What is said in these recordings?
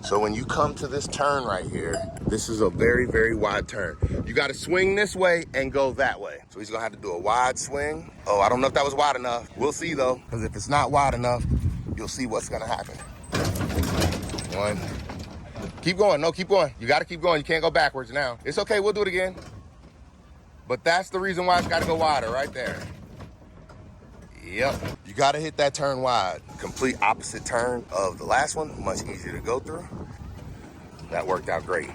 So when you come to this turn right here, this is a very, very wide turn. You got to swing this way and go that way. So he's gonna have to do a wide swing. Oh, I don't know if that was wide enough. We'll see though, because if it's not wide enough, you'll see what's gonna happen. One. Keep going, no, keep going. You gotta keep going, you can't go backwards now. It's okay, we'll do it again. But that's the reason why it's gotta go wider right there. Yep, you gotta hit that turn wide. Complete opposite turn of the last one, much easier to go through. That worked out great.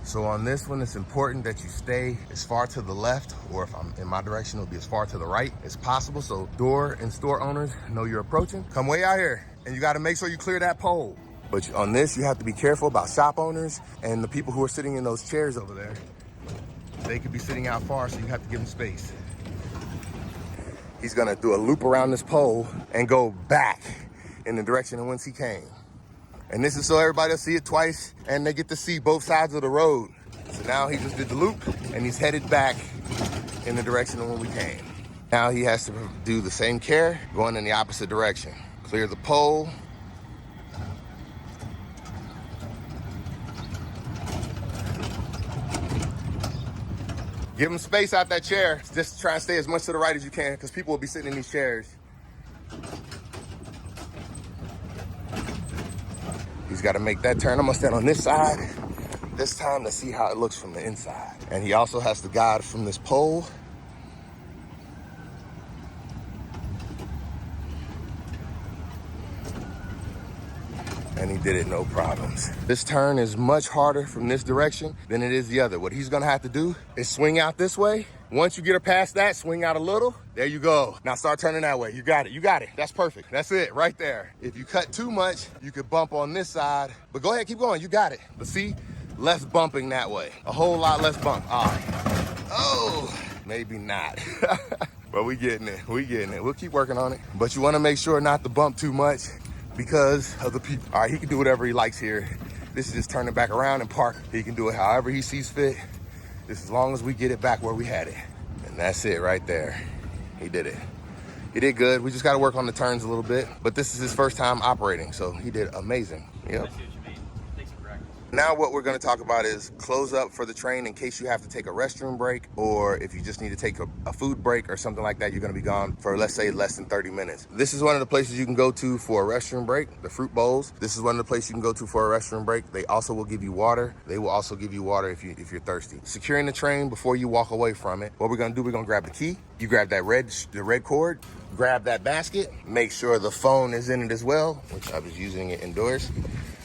So on this one, it's important that you stay as far to the left, or if I'm in my direction, it'll be as far to the right as possible. So door and store owners know you're approaching. Come way out here, and you gotta make sure you clear that pole. But on this, you have to be careful about shop owners and the people who are sitting in those chairs over there. They could be sitting out far, so you have to give them space. He's gonna do a loop around this pole and go back in the direction in whence he came. And this is so everybody will see it twice and they get to see both sides of the road. So now he just did the loop and he's headed back in the direction of when we came. Now he has to do the same care, going in the opposite direction. Clear the pole. Give him space out that chair. Just try and stay as much to the right as you can, because people will be sitting in these chairs. He's got to make that turn. I'm gonna stand on this side this time to see how it looks from the inside. And he also has to guide from this pole. And he did it no problems. This turn is much harder from this direction than it is the other. What he's gonna have to do is swing out this way. Once you get her past that, swing out a little. There you go. Now start turning that way. You got it, you got it. That's perfect. That's it, right there. If you cut too much, you could bump on this side. But go ahead, keep going, you got it. But see, less bumping that way. A whole lot less bump. All right. Oh, maybe not. But we getting it, we getting it. We'll keep working on it. But you wanna make sure not to bump too much, because of the people. All right, he can do whatever he likes here. This is just turning back around and park. He can do it however he sees fit. Just as long as we get it back where we had it. And that's it right there. He did it. He did good. We just got to work on the turns a little bit. But this is his first time operating, so he did amazing. Yep. Now what we're going to talk about is close up for the train in case you have to take a restroom break, or if you just need to take a food break or something like that. You're going to be gone for, let's say, less than 30 minutes. This is one of the places you can go to for a restroom break, the fruit bowls. This is one of the places you can go to for a restroom break. They also will give you water. They will also give you water if you're thirsty. Securing the train before you walk away from it. What we're going to do, we're going to grab the key. You grab that the red cord, grab that basket, make sure the phone is in it as well, which I was using it indoors.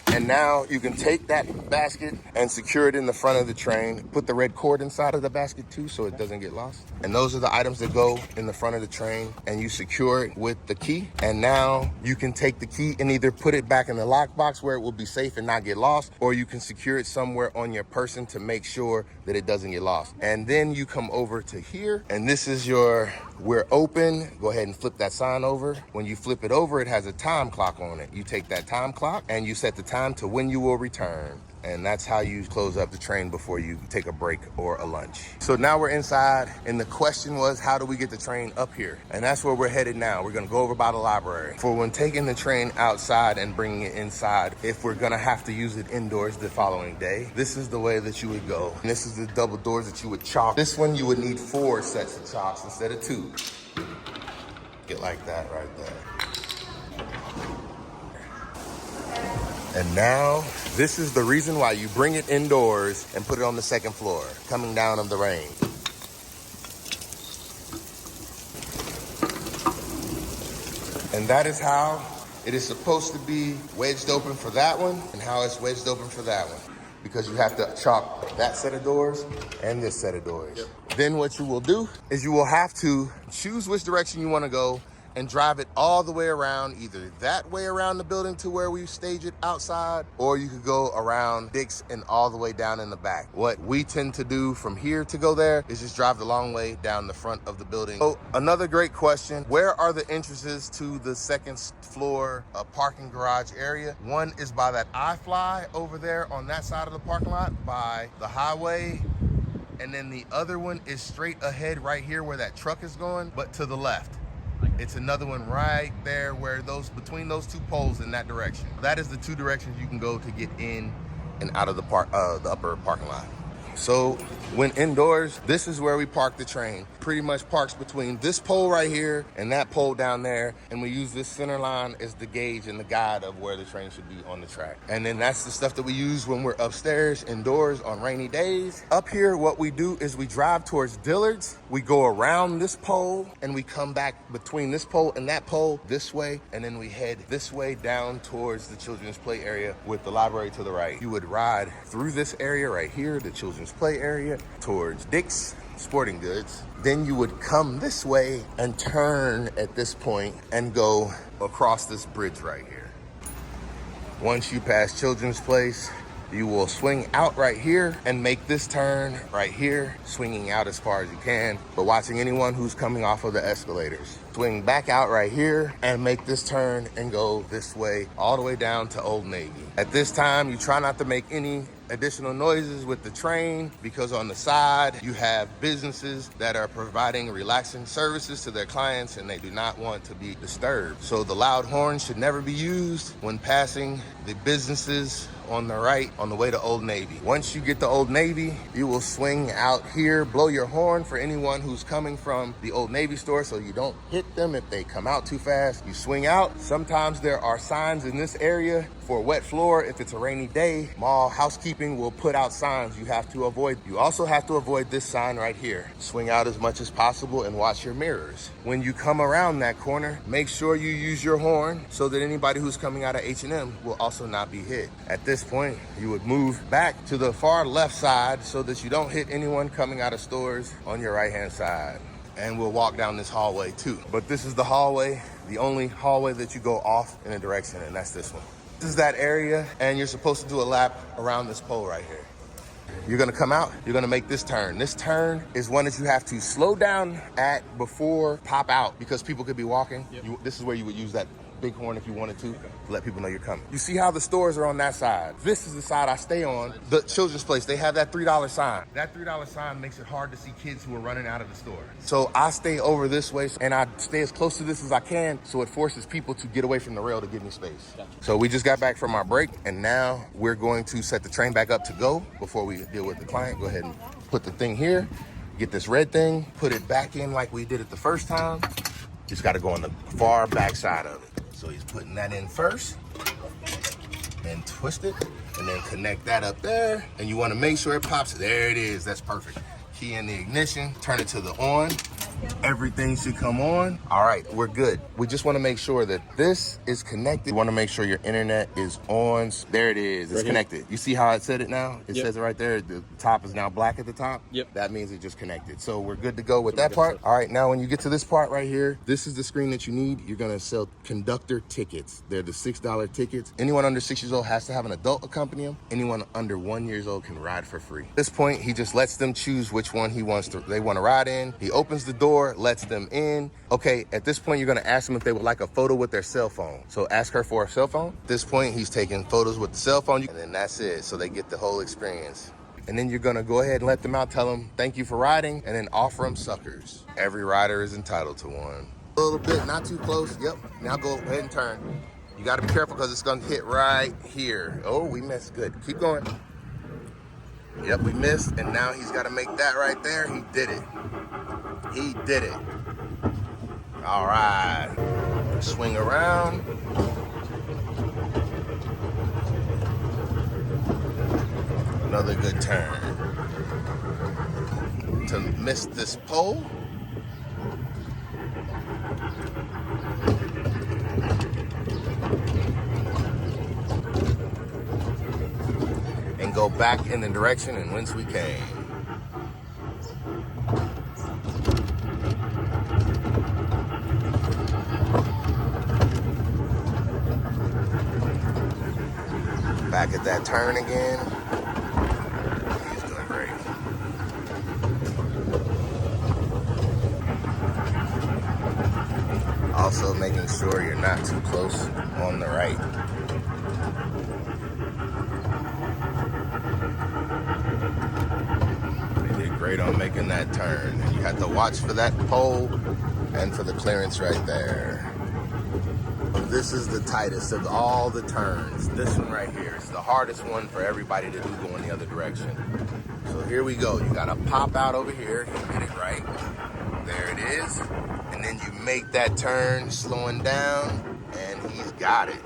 And now you can take that basket and secure it in the front of the train. Put the red cord inside of the basket too, so it doesn't get lost. And those are the items that go in the front of the train, and you secure it with the key. And now you can take the key and either put it back in the lockbox where it will be safe and not get lost, or you can secure it somewhere on your person to make sure that it doesn't get lost. And then you come over to here, and this is your "we're open." Go ahead and flip that sign over. When you flip it over, it has a time clock on it. You take that time clock and you set the time to when you will return. And that's how you close up the train before you take a break or a lunch. So now we're inside, and the question was, how do we get the train up here? And that's where we're headed now. We're gonna go over by the library. For when taking the train outside and bringing it inside, if we're gonna have to use it indoors the following day, this is the way that you would go. And this is the double doors that you would chalk. This one you would need 4 sets of chalks instead of 2. Get like that right there. And now, this is the reason why you bring it indoors and put it on the second floor, coming down of the rain. And that is how it is supposed to be wedged open for that one, and how it's wedged open for that one. Because you have to chalk that set of doors and this set of doors. Yep. Then what you will do is you will have to choose which direction you want to go and drive it all the way around, either that way around the building to where we stage it outside, or you could go around Dick's and all the way down in the back. What we tend to do from here to go there is just drive the long way down the front of the building. So another great question, where are the entrances to the second floor parking garage area? One is by that iFly over there on that side of the parking lot by the highway. And then the other one is straight ahead right here where that truck is going, but to the left. It's another one right there where between those two poles in that direction. That is the two directions you can go to get in and out of the upper parking lot. So when indoors, this is where we park the train. Pretty much parks between this pole right here and that pole down there. And we use this center line as the gauge and the guide of where the train should be on the track. And then that's the stuff that we use when we're upstairs, indoors on rainy days. Up here, what we do is we drive towards Dillard's. We go around this pole and we come back between this pole and that pole this way. And then we head this way down towards the children's play area with the library to the right. You would ride through this area right here, the children's play area, towards Dick's Sporting Goods. Then you would come this way and turn at this point and go across this bridge right here. Once you pass Children's Place, you will swing out right here and make this turn right here, swinging out as far as you can, but watching anyone who's coming off of the escalators. Swing back out right here and make this turn and go this way all the way down to Old Navy. At this time, you try not to make any additional noises with the train because on the side you have businesses that are providing relaxing services to their clients and they do not want to be disturbed. So the loud horn should never be used when passing the businesses on the right on the way to Old Navy. Once you get to Old Navy, you will swing out here, blow your horn for anyone who's coming from the Old Navy store so you don't hit them if they come out too fast. You swing out. Sometimes there are signs in this area for a wet floor. If it's a rainy day, mall housekeeping will put out signs you have to avoid. You also have to avoid this sign right here. Swing out as much as possible and watch your mirrors. When you come around that corner, make sure you use your horn so that anybody who's coming out of H&M will also not be hit. At this point, you would move back to the far left side so that you don't hit anyone coming out of stores on your right-hand side. And we'll walk down this hallway too. But this is the hallway, the only hallway that you go off in a direction, and that's this one. This is that area, and you're supposed to do a lap around this pole right here. You're gonna come out, you're gonna make this turn. This turn is one that you have to slow down at before pop out because people could be walking. Yep. This is where you would use that big horn if you wanted to let people know you're coming. You see how the stores are on that side. This is the side I stay on. The Children's Place, they have that $3 sign. That $3 sign makes it hard to see kids who are running out of the store. So I stay over this way and I stay as close to this as I can so it forces people to get away from the rail to give me space. Gotcha. So we just got back from our break and now we're going to set the train back up to go before we deal with the client. Go ahead and put the thing here, get this red thing, put it back in like we did it the first time. Just got to go on the far back side of it. So he's putting that in first and twist it and then connect that up there. And you want to make sure it pops. There it is. That's perfect. Key in the ignition, turn it to the on. Everything should come on. All right, we're good. We just want to make sure that this is connected. You want to make sure your internet is on. There it is. It's connected. You see how it said it now? It says it right there. The top is now black at the top. Yep. That means it just connected. So we're good to go with that part. All right, now when you get to this part right here, this is the screen that you need. You're going to sell Conductor tickets. They're the $6 tickets. Anyone under 6 years old has to have an adult accompany them. Anyone under 1 year old can ride for free. At this point, he just lets them choose which one they want to ride in. He opens the door, lets them in. Okay, at this point, you're gonna ask them if they would like a photo with their cell phone. So ask her for a cell phone. At this point, he's taking photos with the cell phone, and then that's it. So they get the whole experience. And then you're gonna go ahead and let them out, tell them, thank you for riding, and then offer them suckers. Every rider is entitled to one. A little bit, not too close. Yep, now go ahead and turn. You gotta be careful because it's gonna hit right here. Oh, we missed, good. Keep going. Yep, we missed, and now he's got to make that right there. He did it. He did it. All right. Swing around. Another good turn. To miss this pole. And go back in the direction in whence we came. Back at that turn again. He's doing great. Also making sure you're not too close on the right. They did great on making that turn. And you have to watch for that pole And for the clearance right there. This is the tightest of all the turns. This one right here is the hardest one for everybody to do going the other direction. So here we go. You gotta pop out over here. You get it right. There it is. And then you make that turn, slowing down, and he's got it.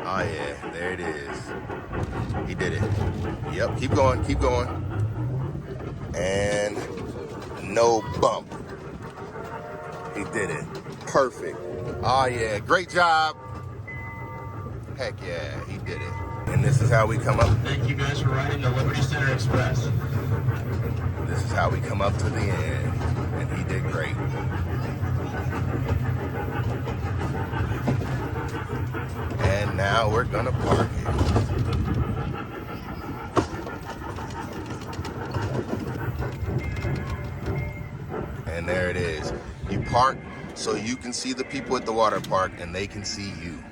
Oh yeah, there it is. He did it. Yep, keep going, keep going. And no bump. He did it. Perfect. Oh yeah, great job. Heck yeah, he did it. And this is how we come up. Thank you guys for riding the Liberty Center Express. This is how we come up to the end. And he did great. And now we're gonna park it. And there it is. You park so you can see the people at the water park and they can see you.